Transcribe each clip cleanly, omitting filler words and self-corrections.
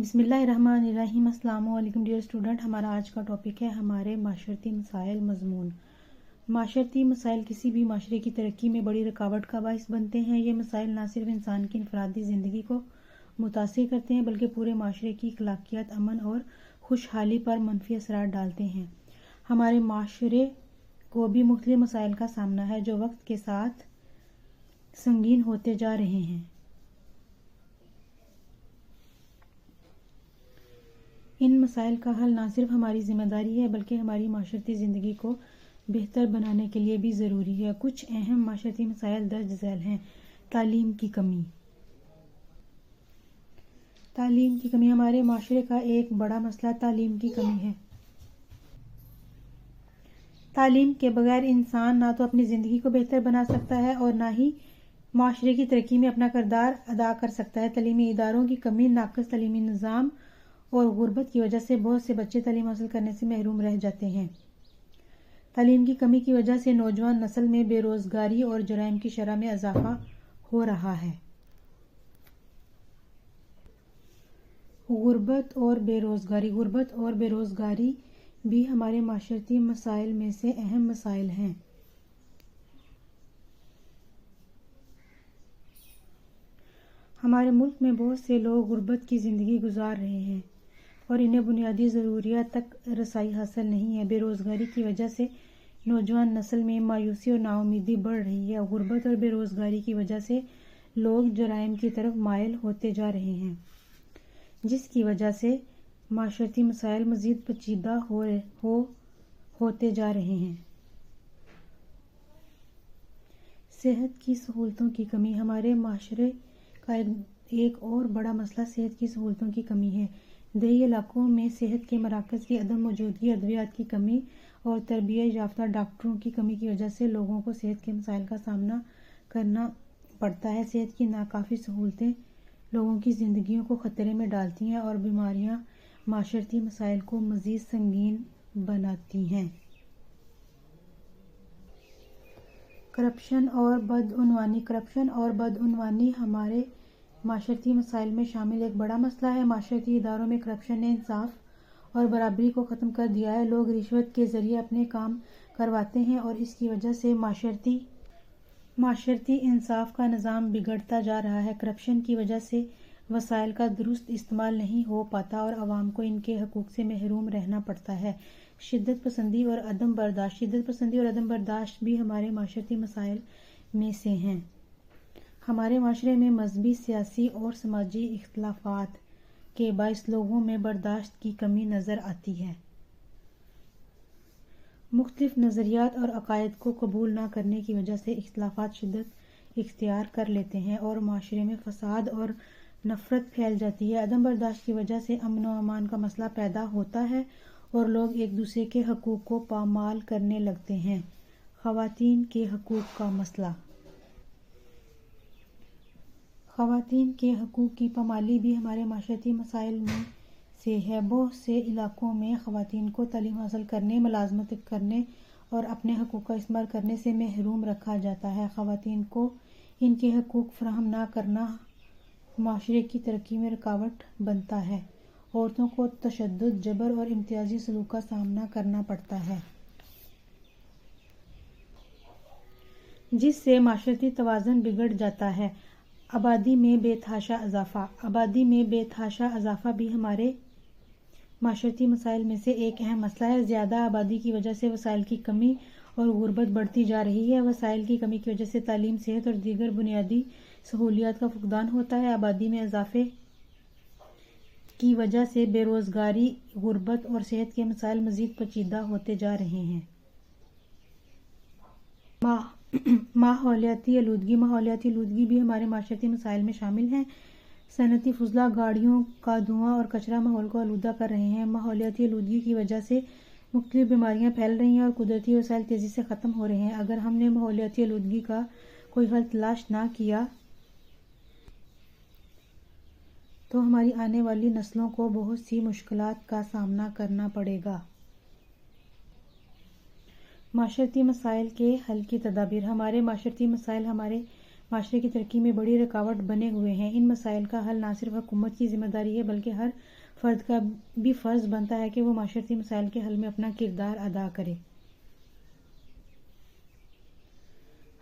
بسم اللہ الرحمن الرحیم۔ السلام علیکم ڈیئر اسٹوڈنٹ، ہمارا آج کا ٹاپک ہے ہمارے معاشرتی مسائل مضمون۔ معاشرتی مسائل کسی بھی معاشرے کی ترقی میں بڑی رکاوٹ کا باعث بنتے ہیں۔ یہ مسائل نہ صرف انسان کی انفرادی زندگی کو متاثر کرتے ہیں بلکہ پورے معاشرے کی اخلاقیات، امن اور خوشحالی پر منفی اثرات ڈالتے ہیں۔ ہمارے معاشرے کو بھی مختلف مسائل کا سامنا ہے جو وقت کے ساتھ سنگین ہوتے جا رہے ہیں۔ ان مسائل کا حل نہ صرف ہماری ذمہ داری ہے بلکہ ہماری معاشرتی زندگی کو بہتر بنانے کے لیے بھی ضروری ہے۔ کچھ اہم معاشرتی مسائل درج ذیل ہیں۔ تعلیم کی کمی۔ تعلیم کی کمی ہمارے معاشرے کا ایک بڑا مسئلہ تعلیم کی کمی ہے۔ تعلیم کے بغیر انسان نہ تو اپنی زندگی کو بہتر بنا سکتا ہے اور نہ ہی معاشرے کی ترقی میں اپنا کردار ادا کر سکتا ہے۔ تعلیمی اداروں کی کمی، ناقص تعلیمی نظام اور غربت کی وجہ سے بہت سے بچے تعلیم حاصل کرنے سے محروم رہ جاتے ہیں۔ تعلیم کی کمی کی وجہ سے نوجوان نسل میں بے روزگاری اور جرائم کی شرح میں اضافہ ہو رہا ہے۔ غربت اور بے روزگاری بھی ہمارے معاشرتی مسائل میں سے اہم مسائل ہیں۔ ہمارے ملک میں بہت سے لوگ غربت کی زندگی گزار رہے ہیں اور انہیں بنیادی ضروریات تک رسائی حاصل نہیں ہے۔ بے روزگاری کی وجہ سے نوجوان نسل میں مایوسی اور ناامیدی بڑھ رہی ہے۔ غربت اور بے روزگاری کی وجہ سے لوگ جرائم کی طرف مائل ہوتے جا رہے ہیں، جس کی وجہ سے معاشرتی مسائل مزید پیچیدہ ہوتے جا رہے ہیں۔ صحت کی سہولتوں کی کمی ہمارے معاشرے کا ایک اور بڑا مسئلہ صحت کی سہولتوں کی کمی ہے۔ دیہی علاقوں میں صحت کے مراکز کی عدم موجودگی، ادویات کی کمی اور تربیت یافتہ ڈاکٹروں کی کمی کی وجہ سے لوگوں کو صحت کے مسائل کا سامنا کرنا پڑتا ہے۔ صحت کی ناکافی سہولتیں لوگوں کی زندگیوں کو خطرے میں ڈالتی ہیں اور بیماریاں معاشرتی مسائل کو مزید سنگین بناتی ہیں۔ کرپشن اور بدعنوانی ہمارے معاشرتی مسائل میں شامل ایک بڑا مسئلہ ہے۔ معاشرتی اداروں میں کرپشن نے انصاف اور برابری کو ختم کر دیا ہے۔ لوگ رشوت کے ذریعے اپنے کام کرواتے ہیں اور اس کی وجہ سے معاشرتی انصاف کا نظام بگڑتا جا رہا ہے۔ کرپشن کی وجہ سے وسائل کا درست استعمال نہیں ہو پاتا اور عوام کو ان کے حقوق سے محروم رہنا پڑتا ہے۔ شدت پسندی اور عدم برداشت بھی ہمارے معاشرتی مسائل میں سے ہیں۔ ہمارے معاشرے میں مذہبی، سیاسی اور سماجی اختلافات کے باعث لوگوں میں برداشت کی کمی نظر آتی ہے۔ مختلف نظریات اور عقائد کو قبول نہ کرنے کی وجہ سے اختلافات شدت اختیار کر لیتے ہیں اور معاشرے میں فساد اور نفرت پھیل جاتی ہے۔ عدم برداشت کی وجہ سے امن و امان کا مسئلہ پیدا ہوتا ہے اور لوگ ایک دوسرے کے حقوق کو پامال کرنے لگتے ہیں۔ خواتین کے حقوق کا مسئلہ۔ خواتین کے حقوق کی پامالی بھی ہمارے معاشرتی مسائل میں سے ہے۔ بہت سے علاقوں میں خواتین کو تعلیم حاصل کرنے، ملازمت کرنے اور اپنے حقوق کا استعمال کرنے سے محروم رکھا جاتا ہے۔ خواتین کو ان کے حقوق فراہم نہ کرنا معاشرے کی ترقی میں رکاوٹ بنتا ہے۔ عورتوں کو تشدد، جبر اور امتیازی سلوک کا سامنا کرنا پڑتا ہے، جس سے معاشرتی توازن بگڑ جاتا ہے۔ آبادی میں بے تحاشا اضافہ بھی ہمارے معاشرتی مسائل میں سے ایک اہم مسئلہ ہے۔ زیادہ آبادی کی وجہ سے وسائل کی کمی اور غربت بڑھتی جا رہی ہے۔ وسائل کی کمی کی وجہ سے تعلیم، صحت اور دیگر بنیادی سہولیات کا فقدان ہوتا ہے۔ آبادی میں اضافے کی وجہ سے بے روزگاری، غربت اور صحت کے مسائل مزید پیچیدہ ہوتے جا رہے ہیں۔ ماحولیاتی آلودگی بھی ہمارے معاشرتی مسائل میں شامل ہے۔ صنعتی فضلہ، گاڑیوں کا دھواں اور کچرا ماحول کو آلودہ کر رہے ہیں۔ ماحولیاتی آلودگی کی وجہ سے مختلف بیماریاں پھیل رہی ہیں اور قدرتی وسائل تیزی سے ختم ہو رہے ہیں۔ اگر ہم نے ماحولیاتی آلودگی کا کوئی حل تلاش نہ کیا تو ہماری آنے والی نسلوں کو بہت سی مشکلات کا سامنا کرنا پڑے گا۔ معاشرتی مسائل کے حل کی تدابیر۔ ہمارے معاشرتی مسائل ہمارے معاشرے کی ترقی میں بڑی رکاوٹ بنے ہوئے ہیں۔ ان مسائل کا حل نہ صرف حکومت کی ذمہ داری ہے بلکہ ہر فرد کا بھی فرض بنتا ہے کہ وہ معاشرتی مسائل کے حل میں اپنا کردار ادا کرے۔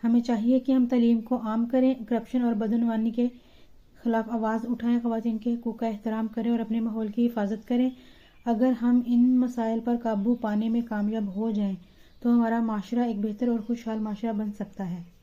ہمیں چاہیے کہ ہم تعلیم کو عام کریں، کرپشن اور بدعنوانی کے خلاف آواز اٹھائیں، خواتین کے حقوق کا احترام کریں اور اپنے ماحول کی حفاظت کریں۔ اگر ہم ان مسائل پر قابو پانے میں کامیاب ہو جائیں تو ہمارا معاشرہ ایک بہتر اور خوشحال معاشرہ بن سکتا ہے۔